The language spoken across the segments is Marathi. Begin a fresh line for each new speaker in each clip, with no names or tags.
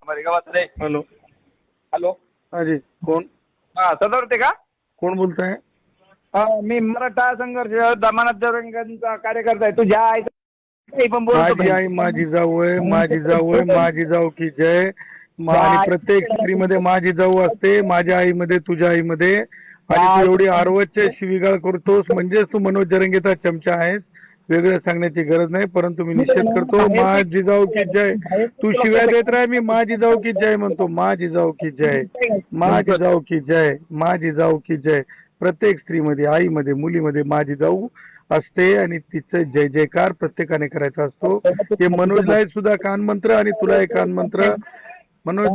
हमारे गावात रे.
हॅलो.
हॅलो.
हाँ जी. कोण?
हा सदरते का?
कोण बोलताय?
हा मी मराठा संघर्ष दमानत जरंगांचा कार्यकर्ता आहे. तुझ्या आई पण बोलतो
माझी आई माझी जाऊ आहे, माझी जाऊ आहे, माझी जाऊ की जय. आणि प्रत्येक स्त्रीमध्ये माझी जाऊ असते, माझ्या आईमध्ये, तुझ्या आईमध्ये. आणि तू एवढी आरवच्या शिवीगाळ करतोस म्हणजेच तू मनोज जरंगेचा चमचा आहेस. वेगळं सांगण्याची गरज नाही, परंतु मी निषेध करतो. माझी जाऊ की जय. तू शिव्या देत राह, मी माझी जाऊ की जय म्हणतो. माझी जाऊ की जय, माझी जाऊ की जय, माझी जाऊ की जय. प्रत्येक स्त्रीमध्ये, आईमध्ये, मुलीमध्ये माझी जाऊ असते आणि तिचं जय जयकार प्रत्येकाने करायचा असतो. हे मनोजला सुद्धा कानमंत्र आणि तुला एक कानमंत्र. मनोज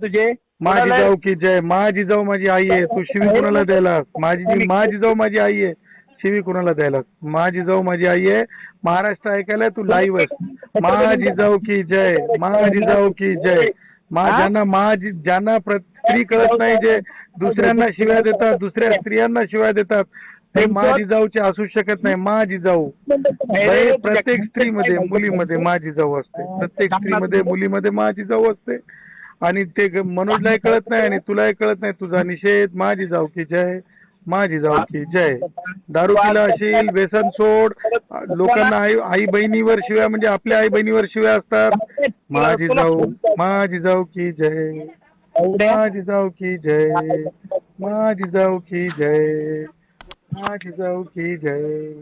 तुझे
माझी जाऊ की जय. माझी जाऊ माझी आई आहे. तू शिवी कुणाला द्यायला? माझी जाऊ माझी आई आहे. शिवी कुणाला द्यायला? माझी जाऊ माझी आई आहे. महाराष्ट्र ऐकायला तू लाईव्ह आहेस. माझी जाऊ की जय, माझी जाऊ की जय. ज्यांना स्त्री कळत नाही, जे दुसऱ्यांना शिव्या देतात, दुसऱ्या स्त्रियांना शिव्या देतात, ते माझी जाऊची असू शकत नाही. माझी जाऊ प्रत्येक स्त्रीमध्ये, मुलीमध्ये माझी जाऊ असते. प्रत्येक स्त्रीमध्ये, मुलीमध्ये माझी जाऊ असते. आणि ते मनोजलाही कळत नाही आणि तुलाही कळत नाही. तुझा निषेध. माझी जाऊ की जय, माझी जाऊ की जय. दारू पिला असेल, व्यसन सोड. लोकांना आई बहिणीवर शिव्या म्हणजे आपल्या आई बहिणीवर शिव्या असतात. माझी जाऊ की जय, माझी जाऊ की जय, माझी जाऊ की जय, माझी जाऊ की जय.